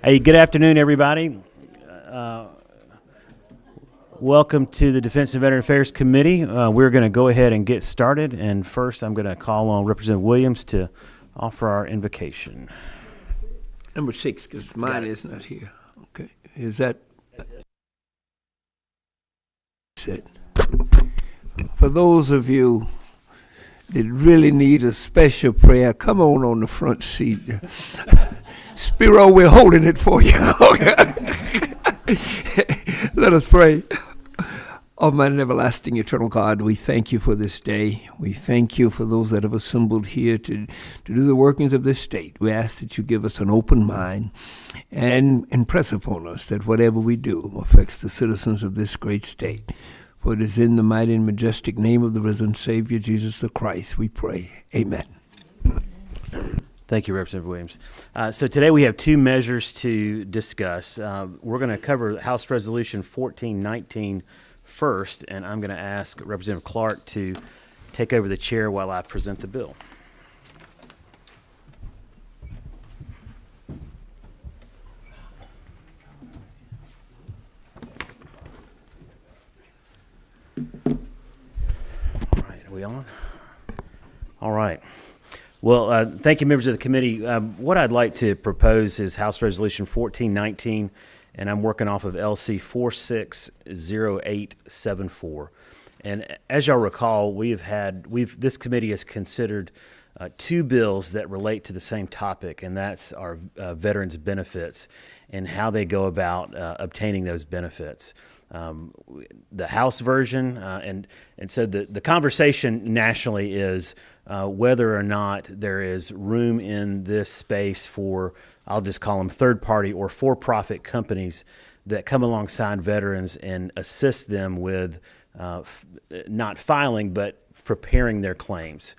Hey, good afternoon, everybody. Welcome to the Defense and Veteran Affairs Committee. We're going to go ahead and get started. And first, I'm going to call on Representative Williams to offer our invocation. Number 6, because mine is not here. Okay, is that? That's it. For those of you that really need a special prayer, come on the front seat. Spiro, we're holding it for you. Let us pray. Almighty and everlasting eternal God, we thank you for this day. We thank you for those that have assembled here to do the workings of this state. We ask that you give us an open mind and impress upon us that whatever we do affects the citizens of this great state. For it is in the mighty and majestic name of the risen Savior, Jesus the Christ, we pray. Amen. Thank you, Representative Williams. So today we have two measures to discuss. We're going to cover House Resolution 1419 first, and I'm going to ask Representative Clark to take over the chair while I present the bill. All right, are we on? All right. Well, thank you, members of the committee. What I'd like to propose is House Resolution 1419, and I'm working off of LC 460874. And as y'all recall, this committee has considered two bills that relate to the same topic, and that's our veterans' benefits and how they go about obtaining those benefits. The House version, and so the conversation nationally is whether or not there is room in this space for, I'll just call them third-party or for-profit companies that come alongside veterans and assist them with not filing but preparing their claims.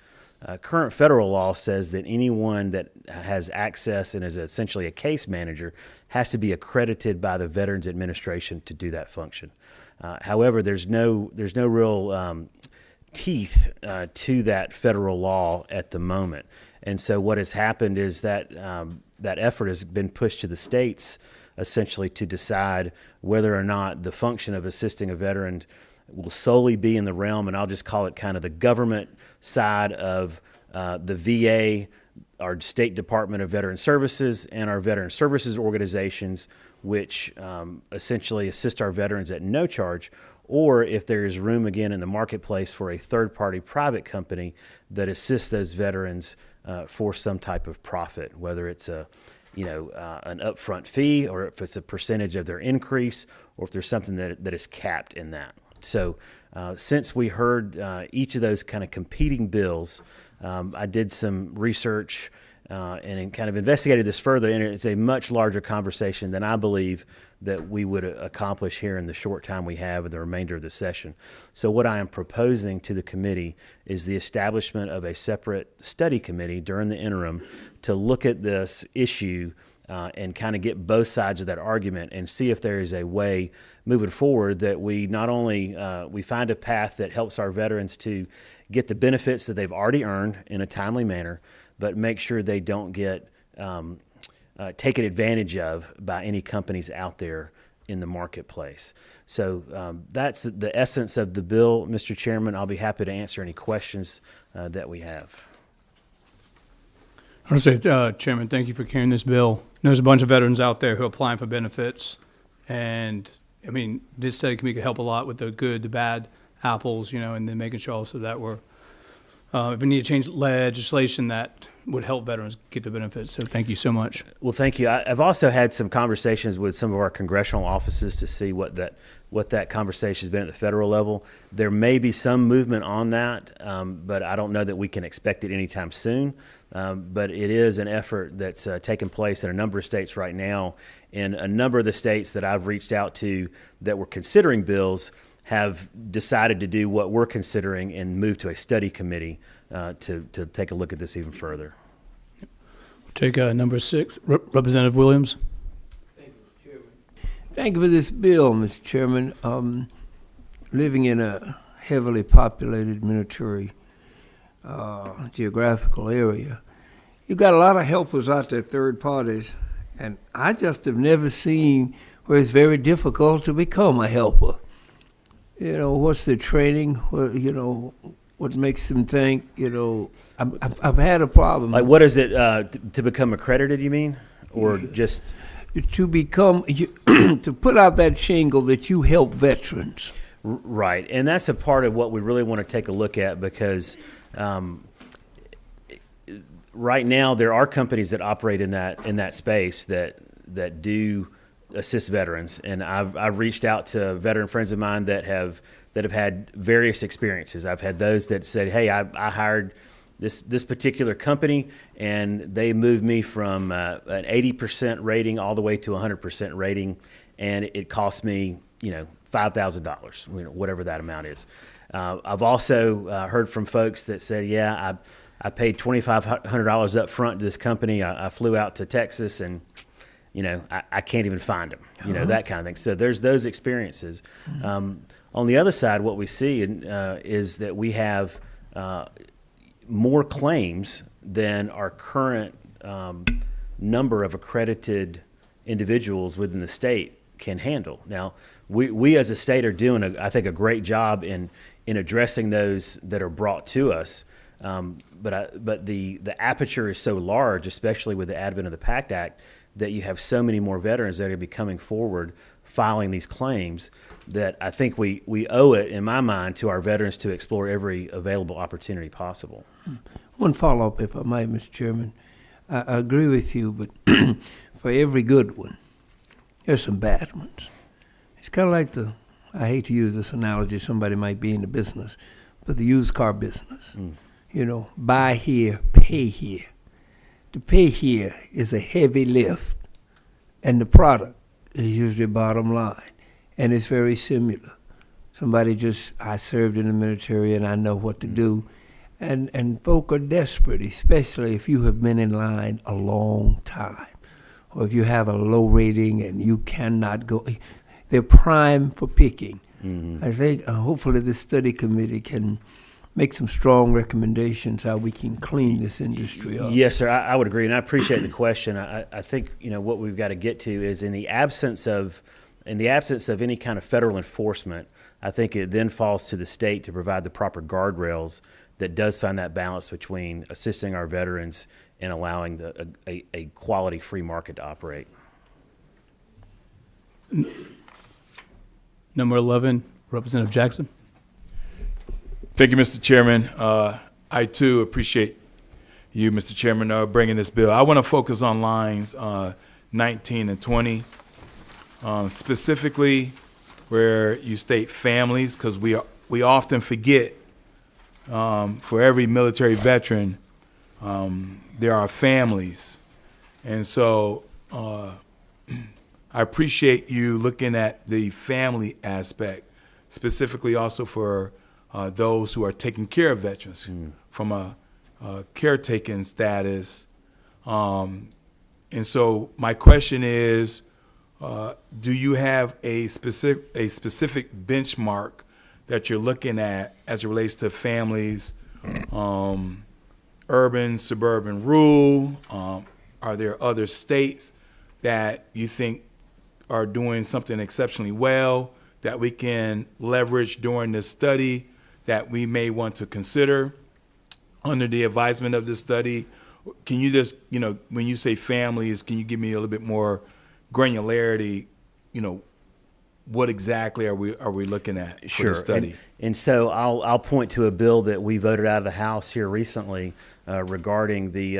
Current federal law says that anyone that has access and is essentially a case manager has to be accredited by the Veterans Administration to do that function. However, there's no real teeth to that federal law at the moment, and so what has happened is that that effort has been pushed to the states, essentially to decide whether or not the function of assisting a veteran will solely be in the realm, and I'll just call it kind of the government side of the VA, our State Department of Veteran Services, and our Veteran Services organizations, which essentially assist our veterans at no charge, or if there is room again in the marketplace for a third-party private company that assists those veterans for some type of profit, whether it's an upfront fee, or if it's a percentage of their increase, or if there's something that is capped in that. So since we heard each of those kind of competing bills, I did some research and kind of investigated this further, and it's a much larger conversation than I believe that we would accomplish here in the short time we have in the remainder of the session. So what I am proposing to the committee is the establishment of a separate study committee during the interim to look at this issue and kind of get both sides of that argument and see if there is a way moving forward that we not only we find a path that helps our veterans to get the benefits that they've already earned in a timely manner, but make sure they don't get taken advantage of by any companies out there in the marketplace. So that's the essence of the bill, Mr. Chairman. I'll be happy to answer any questions that we have. I want to say, Chairman, thank you for carrying this bill. There's a bunch of veterans out there who are applying for benefits, and I mean, this study committee could help a lot with the good, the bad apples, and then making sure also that we're, if we need to change legislation that would help veterans get the benefits. So thank you so much. Well, thank you. I've also had some conversations with some of our congressional offices to see what that conversation has been at the federal level. There may be some movement on that, but I don't know that we can expect it anytime soon. But it is an effort that's taking place in a number of states right now. And a number of the states that I've reached out to that were considering bills have decided to do what we're considering and move to a study committee to take a look at this even further. We'll take number 6, Representative Williams. Thank you, Mr. Chairman. Thank you for this bill, Mr. Chairman. Living in a heavily populated military geographical area, you got a lot of helpers out there, third parties, And I just have never seen where it's very difficult to become a helper. You know, what's the training? What makes them think, I've had a problem. Like, what is it to become accredited, you mean? Or just... To become, to put out that shingle that you help veterans. Right, and that's a part of what we really want to take a look at, because right now there are companies that operate in that space that do assist veterans, and I've reached out to veteran friends of mine that have had various experiences. I've had those that said, "Hey, I hired this particular company, and they moved me from an 80% rating all the way to 100% rating, and it cost me, $5,000, whatever that amount is." I've also heard from folks that said, "Yeah, I paid $2,500 up front to this company. I flew out to Texas, and I can't even find them." That kind of thing. So there's those experiences. On the other side, what we see is that we have more claims than our current number of accredited individuals within the state can handle. Now, we as a state are doing, I think, a great job in addressing those that are brought to us. But the aperture is so large, especially with the advent of the PACT Act, that you have so many more veterans that are going to be coming forward filing these claims, that I think we owe it, in my mind, to our veterans to explore every available opportunity possible. One follow-up, if I might, Mr. Chairman. I agree with you, but for every good one, there's some bad ones. It's kind of like I hate to use this analogy, somebody might be in the business, but the used car business. Buy here, pay here. The pay here is a heavy lift, and the product is usually bottom line, and it's very similar. I served in the military and I know what to do, and folk are desperate, especially if you have been in line a long time, or if you have a low rating and you cannot go. They're prime for picking. I think hopefully this study committee can make some strong recommendations how we can clean this industry up. Yes, sir. I would agree, and I appreciate the question. I think what we've got to get to is in the absence of any kind of federal enforcement, I think it then falls to the state to provide the proper guardrails that does find that balance between assisting our veterans and allowing a quality free market to operate. Number 11, Representative Jackson. Thank you, Mr. Chairman. I, too, appreciate you, Mr. Chairman, bringing this bill. I want to focus on lines 19 and 20, specifically where you state families, because we often forget for every military veteran, there are families. And so I appreciate you looking at the family aspect, specifically also for those who are taking care of veterans from a caretaking status. And so my question is, do you have a specific benchmark that you're looking at as it relates to families, urban, suburban, rural? Are there other states that you think are doing something exceptionally well that we can leverage during this study that we may want to consider under the advisement of this study? Can you just, when you say families, can you give me a little bit more granularity? What exactly are we looking at for the study? And so I'll point to a bill that we voted out of the House here recently regarding the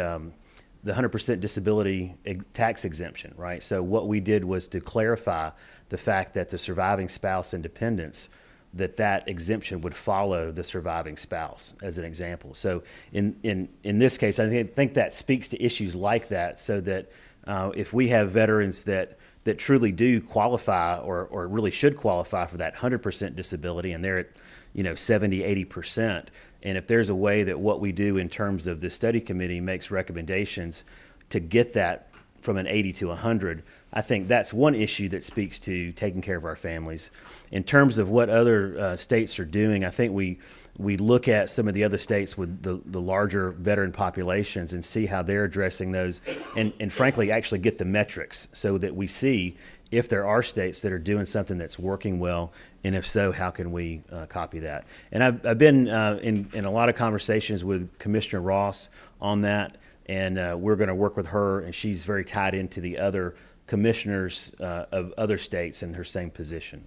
100% disability tax exemption, right? So what we did was to clarify the fact that the surviving spouse and dependents, that exemption would follow the surviving spouse, as an example. So in this case, I think that speaks to issues like that, so that if we have veterans that truly do qualify or really should qualify for that 100% disability, and they're at 70, 80%, and if there's a way that what we do in terms of the study committee makes recommendations to get that from an 80 to 100, I think that's one issue that speaks to taking care of our families. In terms of what other states are doing, I think we we look at some of the other states with the larger veteran populations and see how they're addressing those, and frankly, actually get the metrics so that we see if there are states that are doing something that's working well, and if so, how can we copy that? And I've been in a lot of conversations with Commissioner Ross on that, and we're going to work with her, and she's very tied into the other commissioners of other states in her same position.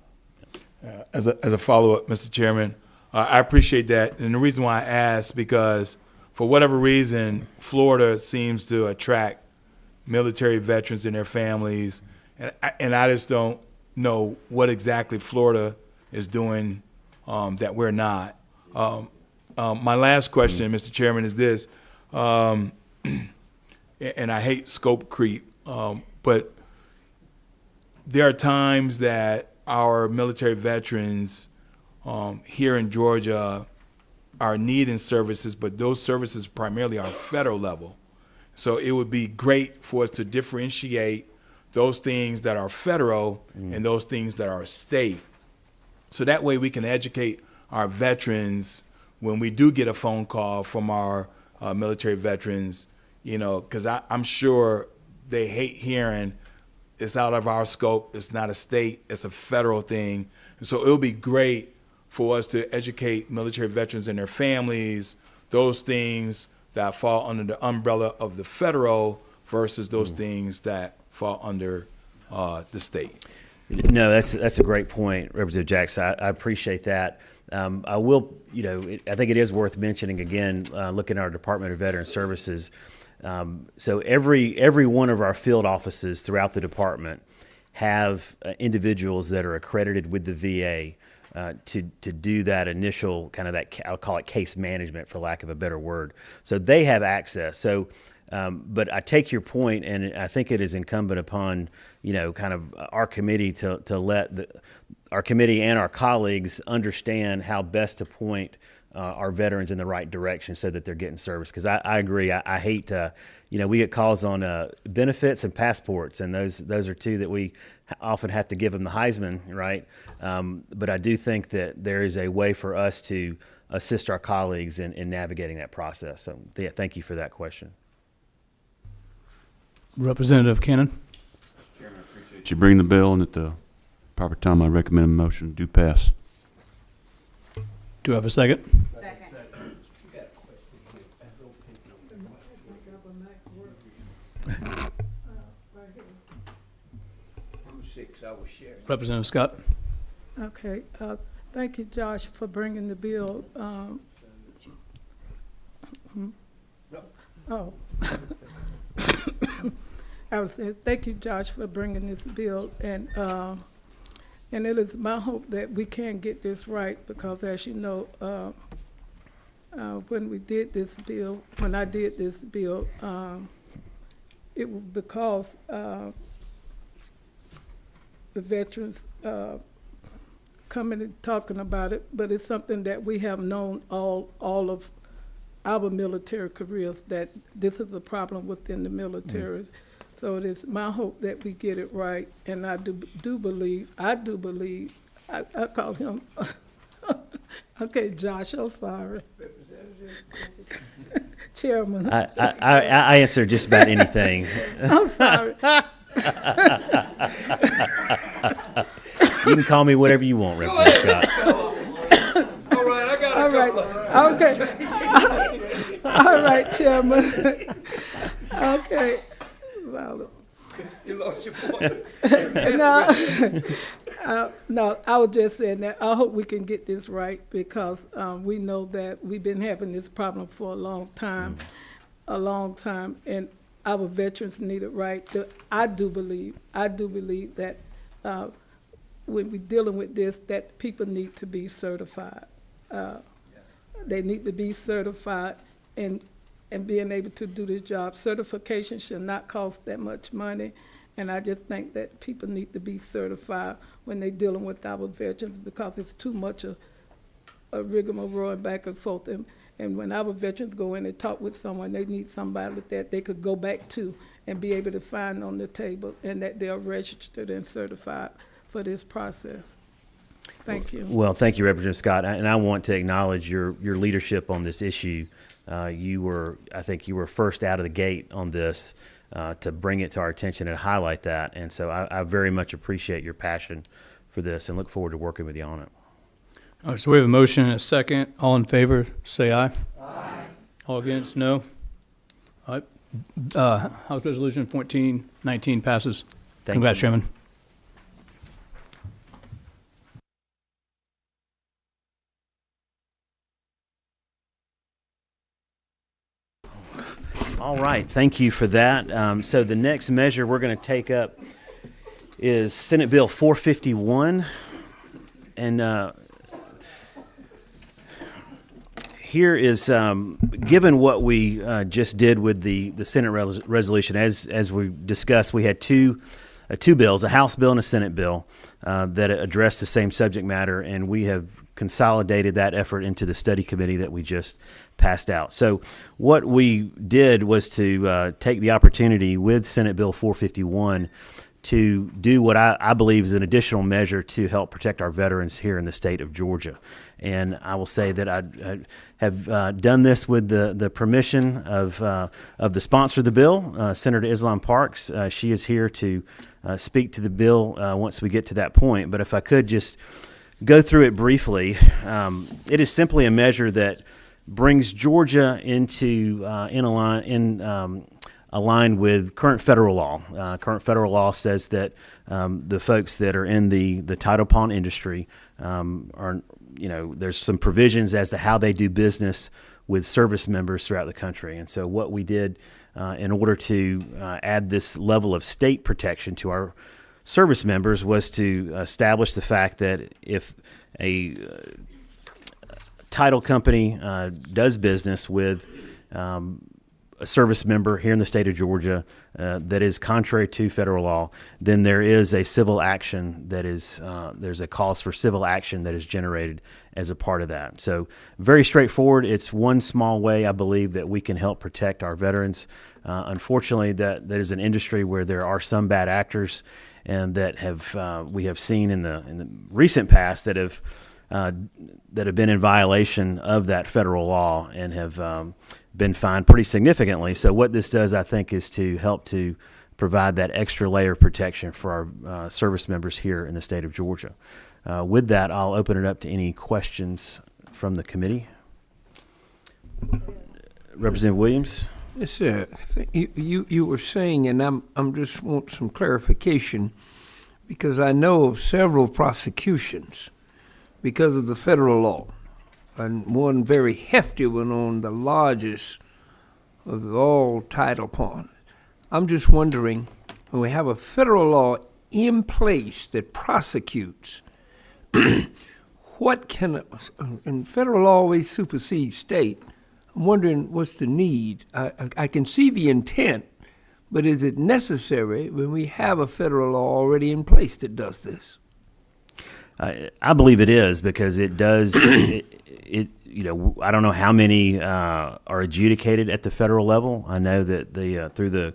As a follow-up, Mr. Chairman, I appreciate that. And the reason why I asked, because for whatever reason, Florida seems to attract military veterans and their families. And I just don't know what exactly Florida is doing that we're not. My last question, Mr. Chairman, is this. And I hate scope creep, but there are times that our military veterans here in Georgia are needing services, but those services primarily are federal level. So it would be great for us to differentiate those things that are federal and those things that are state. So that way we can educate our veterans when we do get a phone call from our military veterans, because I'm sure they hate hearing it's out of our scope, it's not a state, it's a federal thing. And so it'll be great for us to educate military veterans and their families, those things that fall under the umbrella of the federal versus those things that fall under the state. No, that's a great point, Representative Jackson. I appreciate that. I will, I think it is worth mentioning again, looking at our Department of Veteran Services. So every one of our field offices throughout the department have individuals that are accredited with the VA to do that initial kind of that, I'll call it case management for lack of a better word. So they have access. So, but I take your point, and I think it is incumbent upon, kind of our committee to let our committee and our colleagues understand how best to point our veterans in the right direction so that they're getting service. Because I agree. I hate, we get calls on benefits and passports, and those are two that we often have to give them the Heisman, right? But I do think that there is a way for us to assist our colleagues in navigating that process. So yeah, thank you for that question. Representative Cannon. Chairman, I appreciate you bring the bill, and at the proper time, I recommend a motion do pass. Do I have a second? Representative Scott. Okay, thank you, Josh, for bringing the bill. I was saying, thank you, Josh, for bringing this bill, and it is my hope that we can get this right, because as you know, when I did this bill, it was because the veterans coming and talking about it, but it's something that we have known all of our military careers, that this is a problem within the military. So it is my hope that we get it right, and I do believe, I call him, okay, Josh, I'm sorry. Chairman. I answer just about anything. I'm sorry. You can call me whatever you want, Representative Scott. All right, I got All right, okay. All right, Chairman. Okay. Well, You lost your point. no, I was just saying that I hope we can get this right, because we know that we've been having this problem for a long time, and our veterans need it right. I do believe that when we're dealing with this, that people need to be certified. They need to be certified and being able to do this job. Certification should not cost that much money, and I just think that people need to be certified when they're dealing with our veterans, because it's too much a rigmarole back and forth. And when our veterans go in and talk with someone, they need somebody that they could go back to and be able to find on the table, and that they're registered and certified for this process. Thank you. Well, thank you, Representative Scott, and I want to acknowledge your leadership on this issue. I think you were first out of the gate on this to bring it to our attention and highlight that, and so I very much appreciate your passion for this and look forward to working with you on it. All right, so we have a motion and a second. All in favor, say aye. Aye. All against, no. All right. House Resolution 1419 passes. Thank Congrats, you. Chairman. All right, thank you for that. So the next measure we're going to take up is Senate Bill 451, and here is, given what we just did with the Senate resolution, as we discussed, we had two bills, a House bill and a Senate bill, that address the same subject matter, and we have consolidated that effort into the study committee that we just passed out. So what we did was to take the opportunity with Senate Bill 451 to do what I believe is an additional measure to help protect our veterans here in the state of Georgia. And I will say that I have done this with the permission of the sponsor of the bill, Senator Islam Parks. She is here to speak to the bill once we get to that point. But if I could just go through it briefly, it is simply a measure that brings Georgia into aligned with current federal law. Current federal law says that the folks that are in the title pawn industry are, there's some provisions as to how they do business with service members throughout the country. And so what we did in order to add this level of state protection to our service members was to establish the fact that if a title company does business with a service member here in the state of Georgia that is contrary to federal law, then there is a civil action that is, there's a cause for civil action that is generated as a part of that. So very straightforward. It's one small way, I believe, that we can help protect our veterans. Unfortunately, that is an industry where there are some bad actors, and that we have seen in the recent past that have been in violation of that federal law and have been fined pretty significantly. So what this does, I think, is to help to provide that extra layer of protection for our service members here in the state of Georgia. With that, I'll open it up to any questions from the committee. Representative Williams? Yes, sir. You were saying, and I'm just want some clarification, because I know of several prosecutions because of the federal law, and one very hefty one on the largest of all title pawn. I'm just wondering, when we have a federal law in place that prosecutes, what can, and federal law always supersedes state, I'm wondering what's the need. I can see the intent, but is it necessary when we have a federal law already in place that does this? I believe it is, because it does. I don't know how many are adjudicated at the federal level. I know that through the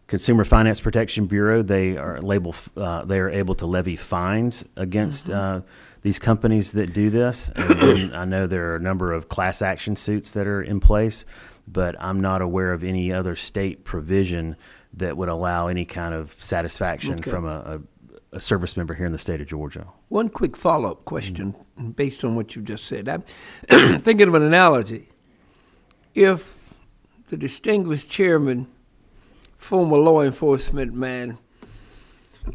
Consumer Finance Protection Bureau, they are able to levy fines against these companies that do this. And then I know there are a number of class action suits that are in place, but I'm not aware of any other state provision that would allow any kind of satisfaction from a service member here in the state of Georgia. One quick follow-up question based on what you just said. I'm thinking of an analogy. If the distinguished chairman, former law enforcement man,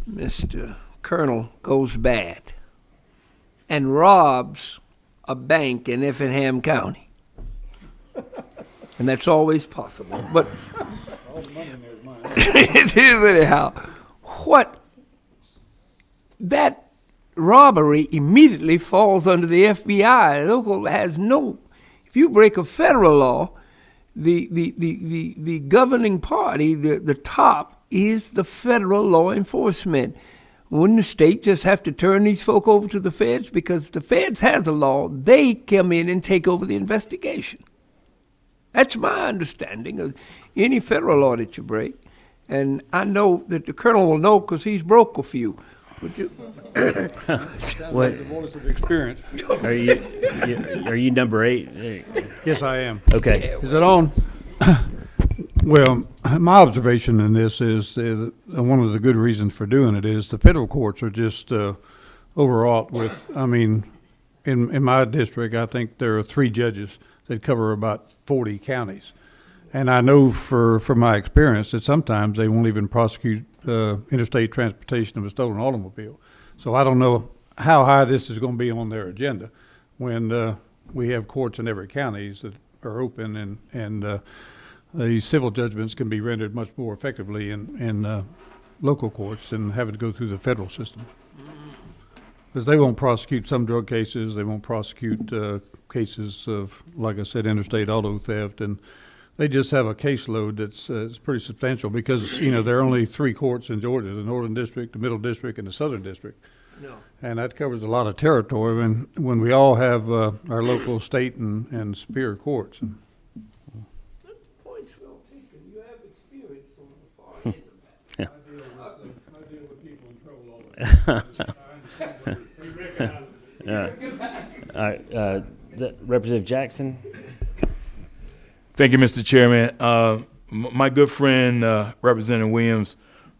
Mr. Colonel, goes bad and robs a bank in Effingham County, and that's always possible, but it is anyhow, that robbery immediately falls under the FBI. Local has no, if you break a federal law, the governing party, the top, is the federal law enforcement. Wouldn't the state just have to turn these folk over to the feds? Because the feds have the law, they come in and take over the investigation. That's my understanding of any federal law that you break. And I know that the colonel will know because he's broke a few. Would you? What, The voice of experience. are you number 8? Yes, I am. Okay. Is it on? Well, my observation in this is one of the good reasons for doing it is the federal courts are just overwrought with, I mean, in my district, I think there are 3 judges that cover about 40 counties. And I know from my experience that sometimes they won't even prosecute interstate transportation of a stolen automobile. So I don't know how high this is going to be on their agenda when we have courts in every county that are open, and these civil judgments can be rendered much more effectively in local courts than having to go through the federal system. Because they won't prosecute some drug cases, they won't prosecute cases of, like I said, interstate auto theft, and they just have a caseload that's it's pretty substantial because, you know, there are only 3 courts in Georgia, the Northern District, the Middle District, and the Southern District. No. And that covers a lot of territory when we all have our local, state, and superior courts. Points well taken. You have experience on the far end of that. I deal with people in trouble all the time. Representative Jackson? Thank you, Mr. Chairman. My good friend, Representative Williams,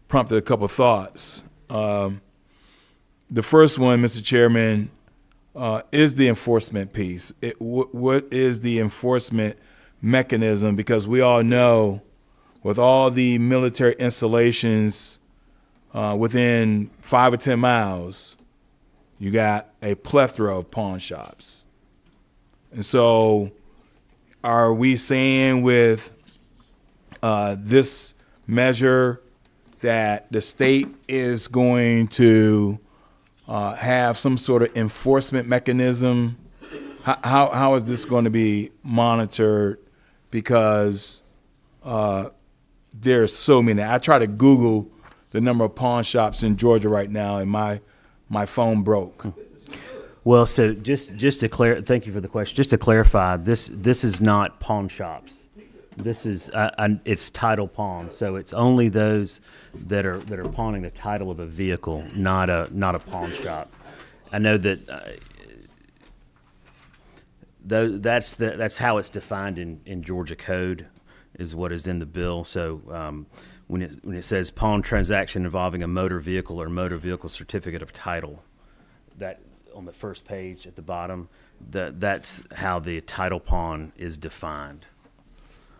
prompted a couple thoughts. The first one, Mr. Chairman, is the enforcement piece. What is the enforcement mechanism? Because we all know with all the military installations within 5 or 10 miles, you got a plethora of pawn shops. And so are we saying with this measure that the state is going to have some sort of enforcement mechanism? How is this going to be monitored? Because there are so many. I try to Google the number of pawn shops in Georgia right now, and my phone broke. Well, so just to thank you for the question. Just to clarify, this is not pawn shops. This is it's title pawn. So it's only those that are pawning the title of a vehicle, not a pawn shop. I know that that's how it's defined in Georgia code, is what is in the bill. So when it says pawn transaction involving a motor vehicle or motor vehicle certificate of title, that on the first page at the bottom, that's how the title pawn is defined.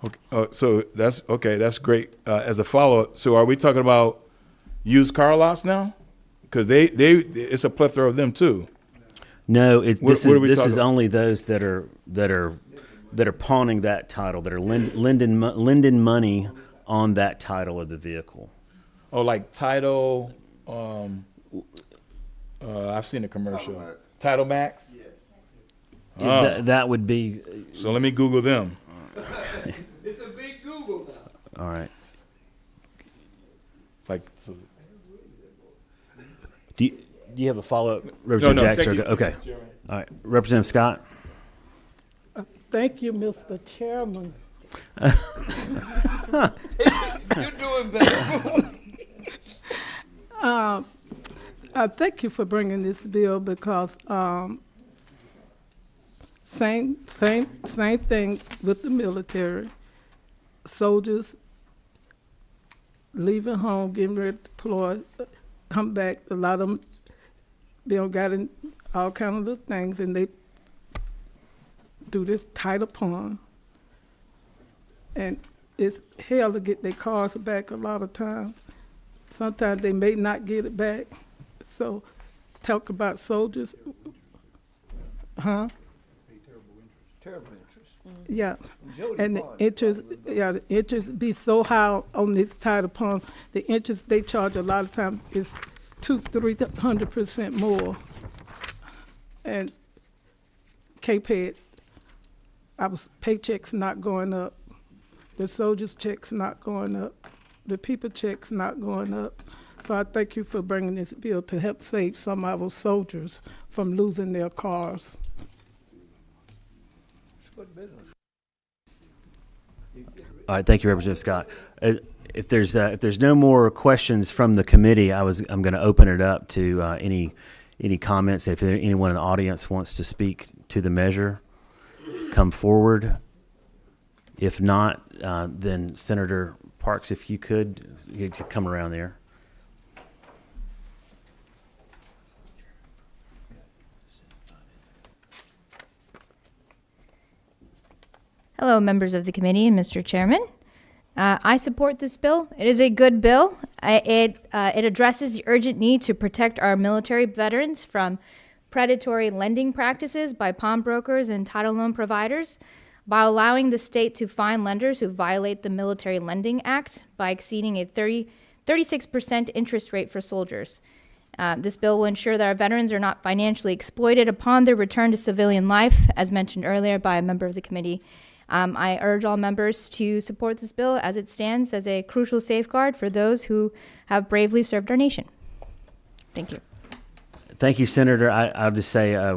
Okay, so that's okay. That's great. As a follow-up, so are we talking about used car lots now? Because it's a plethora of them too. No, this is about? only those that are pawning that title, that are lending money on that title of the vehicle. Oh, like title. I've seen a commercial. Title Max. Yes. Oh. That would be. So let me Google them. It's a big Google now. All right. Like, so. Do you have a follow-up, Representative Jackson? Thank you. Okay. All right, Representative Scott. Thank you, Mr. Chairman. You're doing better. Thank you for bringing this bill because same thing with the military. Soldiers leaving home, getting ready to deploy, come back. A lot of them, they don't got in all kind of little things, and they do this title pawn. And it's hell to get their cars back a lot of times. Sometimes they may not get it back. So talk about soldiers. Huh? Terrible interest. Yeah. And the interest be so high on this title pawn. The interest they charge a lot of times is 200-300% more. And K-Ped, our paychecks not going up. The soldiers' checks not going up. The people checks not going up. So I thank you for bringing this bill to help save some of our soldiers from losing their cars. It's good business. All right, thank you, Representative Scott. if there's no more questions from the committee, I'm going to open it up to any comments. If anyone in the audience wants to speak to the measure, come forward. If not, then Senator Parks, if you could come around there. Hello, members of the committee and Mr. Chairman. I support this bill. It is a good bill. It addresses the urgent need to protect our military veterans from predatory lending practices by pawnbrokers and title loan providers by allowing the state to fine lenders who violate the Military Lending Act by exceeding a 36% interest rate for soldiers. This bill will ensure that our veterans are not financially exploited upon their return to civilian life, as mentioned earlier by a member of the committee. I urge all members to support this bill as it stands as a crucial safeguard for those who have bravely served our nation. Thank you. Thank you, Senator. I'll just say I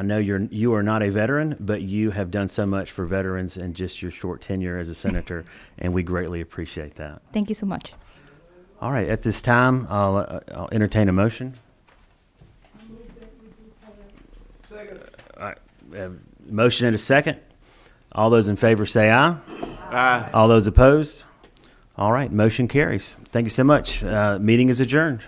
know you are not a veteran, but you have done so much for veterans in just your short tenure as a senator, and we greatly appreciate that. Thank you so much. All right, at this time, I'll entertain a motion. All right, motion and a second. All those in favor say aye. Aye. All those opposed? All right, motion carries. Thank you so much. Meeting is adjourned.